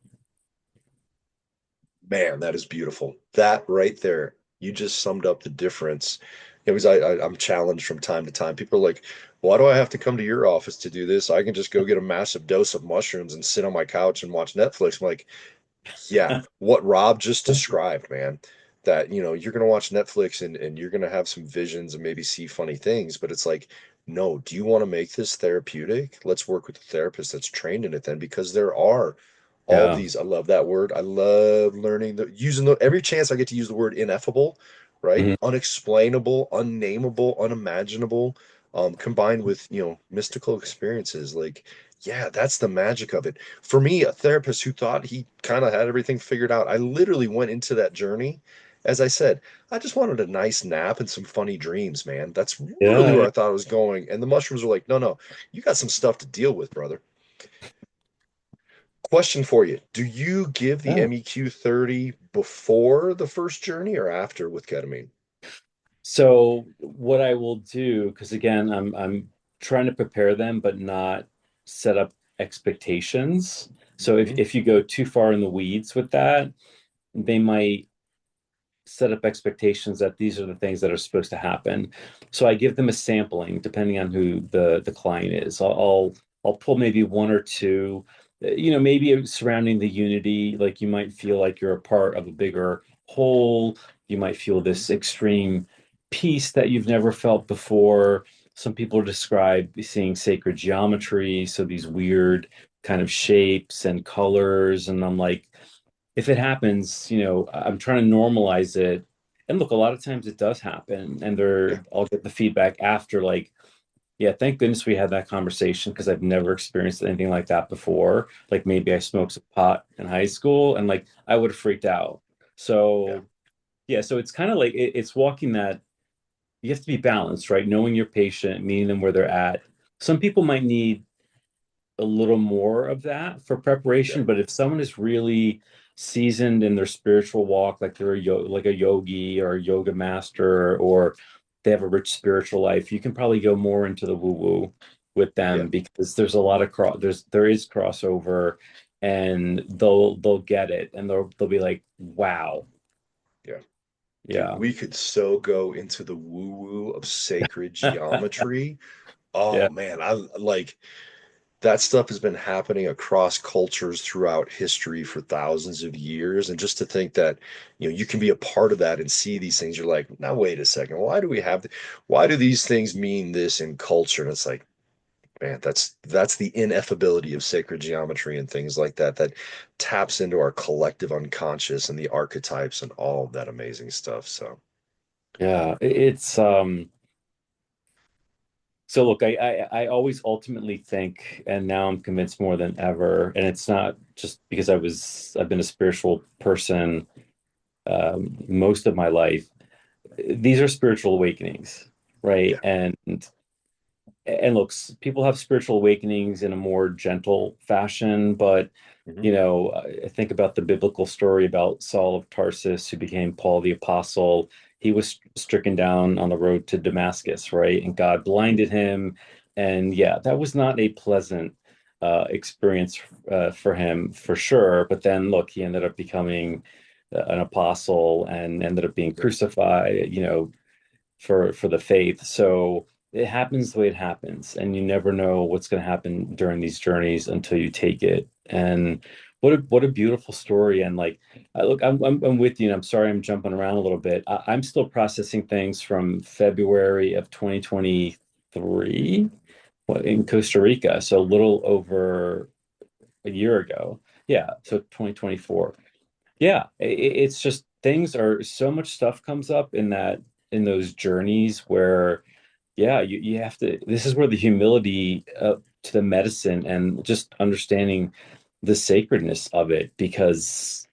Man, that is beautiful. That right there, you just summed up the difference. It was I'm challenged from time to time. People are like, "Why do I have to come to your office to do this? I can just go get a massive dose of mushrooms and sit on my couch and watch Netflix." I'm like, yeah, what Rob just described, man. That, you're gonna watch Netflix and you're gonna have some visions and maybe see funny things, but it's like, no, do you want to make this therapeutic? Let's work with a therapist that's trained in it then, because there are all Yeah. these, I love that word. I love learning the using the every chance I get to use the word ineffable, right? Mhm. Unexplainable, unnameable, unimaginable, combined with, mystical experiences. Like, yeah, that's the magic of it. For me, a therapist who thought he kind of had everything figured out, I literally went into that journey. As I said, I just wanted a nice nap and some funny dreams, man. That's really Yeah, where yeah. I thought I was going. And the mushrooms were like, no, no, you got some stuff to deal with, brother. Question for you. Do you give the Yeah. MEQ 30 before the first journey or after with ketamine? So what I will do, because again, I'm trying to prepare them, but not set up expectations. So Hmm. if you go too far in the weeds with that, they might set up expectations that these are the things that are supposed to happen. So I give them a sampling depending on who the client is. I'll pull maybe one or two, maybe surrounding the unity, like you might feel like you're a part of a bigger whole. You might feel this extreme peace that you've never felt before. Some people describe seeing sacred geometry, so these weird kind of shapes and colors, and I'm like, if it happens, I'm trying to normalize it. And look, a lot of times it does happen, and Yeah, I'll get the feedback after, like, yeah, thank goodness we had that conversation because I've never experienced anything like that before. Like maybe I smoked some pot in high school, and like I would have freaked out. yeah, So yeah, so it's kind of like it's walking that you have to be balanced, right? Knowing your patient, meeting them where they're at. Some people might need a little more of that for yeah, preparation. But if someone is really seasoned in their spiritual walk, like they're like a yogi or a yoga master, or they have a rich spiritual life, you can probably go more into the woo woo with yeah, them because there's a lot of there is crossover, and they'll get it, and they'll be like, wow, yeah. Dude, yeah, we could so go into the woo-woo of sacred geometry. Oh yeah, man, I like that stuff has been happening across cultures throughout history for thousands of years. And just to think that, you can be a part of that and see these things, you're like, now wait a second, why do these things mean this in culture? And it's like, man, that's the ineffability of sacred geometry and things like that that taps into our collective unconscious and the archetypes and all of that amazing stuff. So yeah. It's. So look, I always ultimately think, and now I'm convinced more than ever, and it's not just because I've been a spiritual person most of my life. These are spiritual awakenings, right? yeah. And look, people have spiritual awakenings in a more gentle fashion, but Hmm. I think about the biblical story about Saul of Tarsus, who became Paul the Apostle. He was stricken down on the road to Damascus, right? And God Hmm. blinded him. And yeah, that was not a pleasant experience for him, for sure. But then, look, he ended up becoming an apostle and ended up being Yeah. crucified, for the faith. So it happens the way it happens, and you never know what's going to happen during these journeys until you take it. And what a beautiful story. And like, look, I'm with you, and I'm sorry I'm jumping around a little bit. I'm still processing things from February of 2023 in Costa Rica, so a little over a year ago. Yeah, so 2024. Yeah, it's just things are so much stuff comes up in those journeys where yeah, you have to, this is where the humility to the medicine and just understanding the sacredness of it, because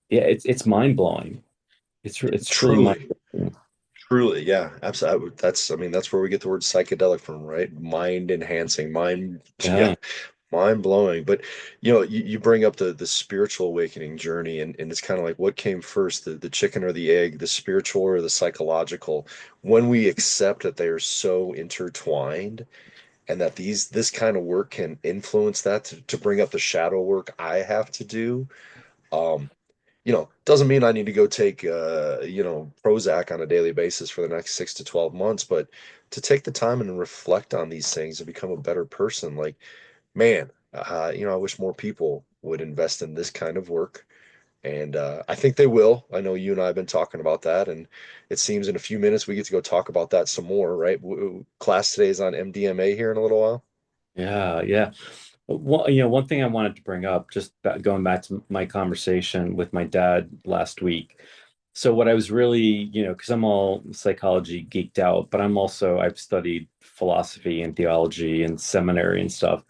yeah, it's mind blowing. It's truly mind Truly. blowing. Truly, yeah, absolutely. I mean, that's where we get the word psychedelic from, right? Mind enhancing, yeah, Yeah. mind blowing. But you bring up the spiritual awakening journey, and it's kind of like what came first, the chicken or the egg, the spiritual or the psychological? When we accept that they are so intertwined, and that this kind of work can influence that to bring up the shadow work I have to do. doesn't mean I need to go take, Prozac on a daily basis for the next 6 to 12 months, but to take the time and reflect on these things and become a better person, like, man, I wish more people would invest in this kind of work. And I think they will. I know you and I have been talking about that, and it seems in a few minutes we get to go talk about that some more, right? Class today is on MDMA here in a little while. Yeah, yeah. One thing I wanted to bring up, just going back to my conversation with my dad last week. So what I was really, because I'm all psychology geeked out, but I've studied philosophy and theology and seminary and stuff.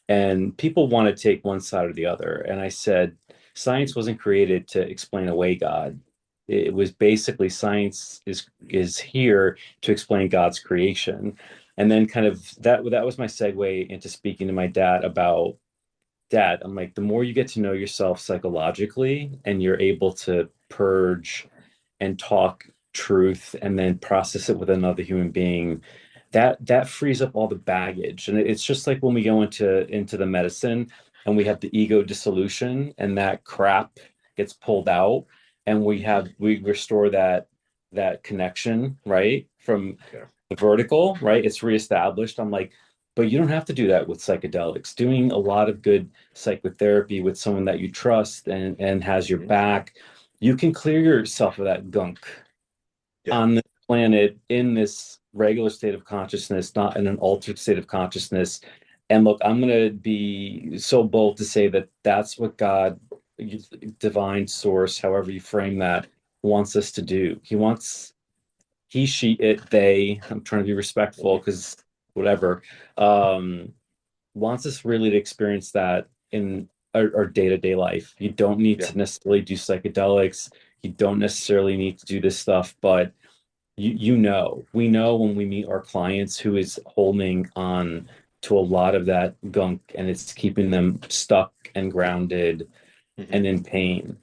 And people want to take one side or the other. And I said, science wasn't created to explain away God. It was basically science is here to explain God's creation. And then kind of that was my segue into speaking to my dad about dad. I'm like, the more you get to know yourself psychologically and you're able to purge and talk truth and then process it with another human being, that frees up all the baggage. And it's just like when we go into the medicine and we have the ego dissolution and that crap gets pulled out and we restore that connection, right? From Yeah. the vertical, right? It's reestablished. I'm like, but you don't have to do that with psychedelics. Doing a lot of good psychotherapy with someone that you trust and has your Hmm. back, you can clear yourself of that gunk Yeah. on this planet in this regular state of consciousness, not in an altered state of consciousness. And look, I'm going to be so bold to say that that's what God, divine source, however you frame that, wants us to do. He wants he, she, it, they. I'm trying to be respectful Hmm. because whatever. Um, Wants us really to experience that in our day-to-day life. You don't need Yeah. to necessarily do psychedelics. You don't necessarily need to do this stuff, but we know when we meet our clients who is holding on to a lot of that gunk and it's keeping them stuck and grounded Hmm. and in pain.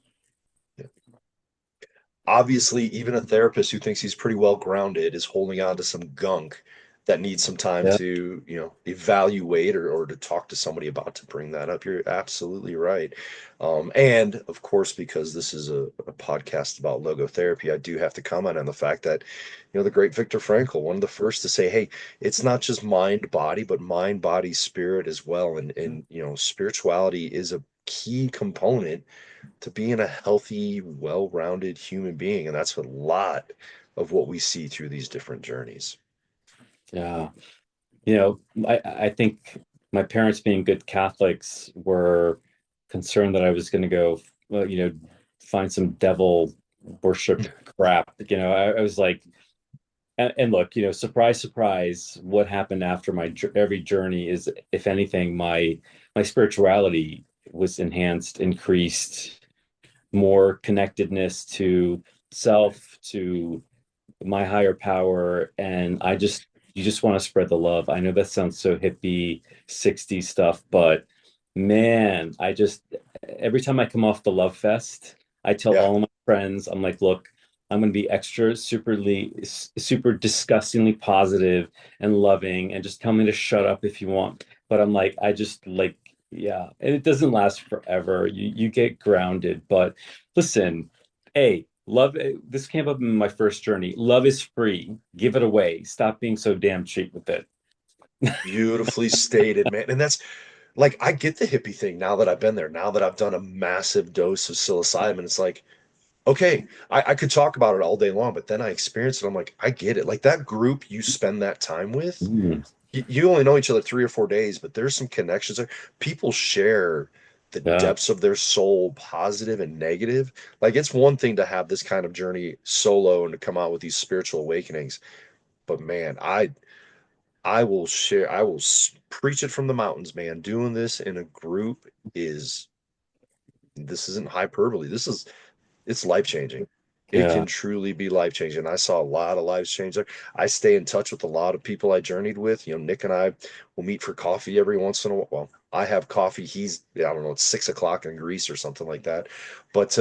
Obviously, even a therapist who thinks he's pretty well grounded is holding on to some gunk that needs some time Yeah. to, evaluate or to talk to somebody about to bring that up. You're absolutely right. And of course, because this is a podcast about logotherapy, I do have to comment on the fact that, the great Viktor Frankl, one of the first to say, hey, it's not just mind, body, but mind, body, spirit as well. And spirituality is a key component to being a healthy, well-rounded human being. And that's a lot of what we see through these different journeys. Yeah. You know, I think my parents being good Catholics were concerned that I was going to go, well, find some devil worship crap. I was like, and look, surprise, surprise, what happened after every journey is, if anything, my spirituality was enhanced, increased, more connectedness to Right. self, to my higher power, and you just want to spread the love. I know that sounds so hippie 60s stuff, but man, every time I come off the love fest, I tell Yeah. all of my friends, I'm like, look, I'm going to be extra super disgustingly positive and loving and just tell me to shut up if you want. But I'm like, I just like, yeah, and it doesn't last forever. You get grounded, but listen, hey, love, this came up in my first journey. Love is free. Give it away. Stop being so damn cheap with it. Beautifully stated, man. And that's like, I get the hippie thing now that I've been there, now that I've done a massive dose of psilocybin. It's like, okay, I could talk about it all day long, but then I experience it. I'm like, I get it. Like that group you spend that time with, Mm, you only know each other 3 or 4 days, but there's some connections there. People share the yeah, depths of their soul, positive and negative. Like it's one thing to have this kind of journey solo and to come out with these spiritual awakenings, but man, I will share, preach it from the mountains, man. Doing this in a group is this isn't hyperbole. It's life changing. It yeah, can truly be life changing. I saw a lot of lives change there. I stay in touch with a lot of people I journeyed with. Nick and I will meet for coffee every once in a while. Well, I have coffee. He's, I don't know, it's 6 o'clock in Greece or something like that. But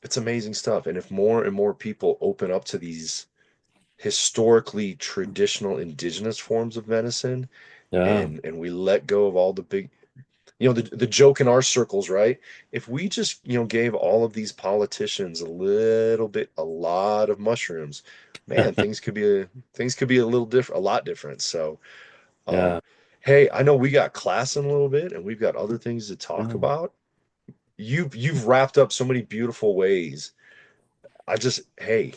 it's amazing stuff. And if more and more people open up to these historically traditional indigenous forms of medicine yeah, and we let go of all the big, the joke in our circles, right? If we just, gave all of these politicians a lot of mushrooms, man, things could be a little different, a lot different. So, um, Yeah. hey, I know we got class in a little bit and we've got other things to talk Oh. about. You've wrapped up so many beautiful ways. Hey,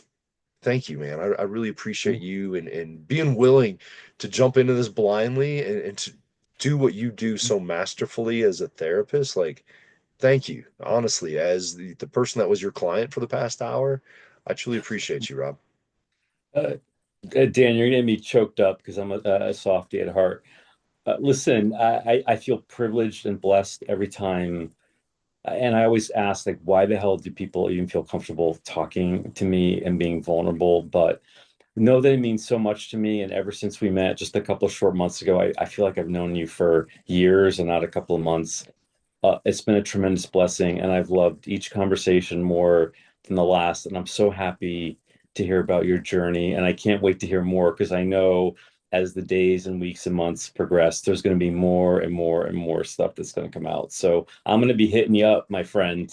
thank you, man. I really appreciate you and being willing to jump into this blindly and to do what you do so masterfully as a therapist. Like, thank you. Honestly, as the person that was your client for the past hour, I truly appreciate you, Rob. Uh, Dan, you're getting me choked up because I'm a softie at heart. Listen, I feel privileged and blessed every time. And I always ask, like, why the hell do people even feel comfortable talking to me and being vulnerable? But know that it means so much to me. And ever since we met just a couple of short months ago, I feel like I've known you for years and not a couple of months. It's been a tremendous blessing, and I've loved each conversation more than the last. And I'm so happy to hear about your journey. And I can't wait to hear more because I know as the days and weeks and months progress, there's going to be more and more and more stuff that's going to come out. So I'm going to be hitting you up, my friend.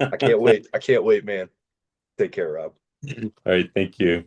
I can't wait. I can't wait, man. Take care, Rob. All right. Thank you.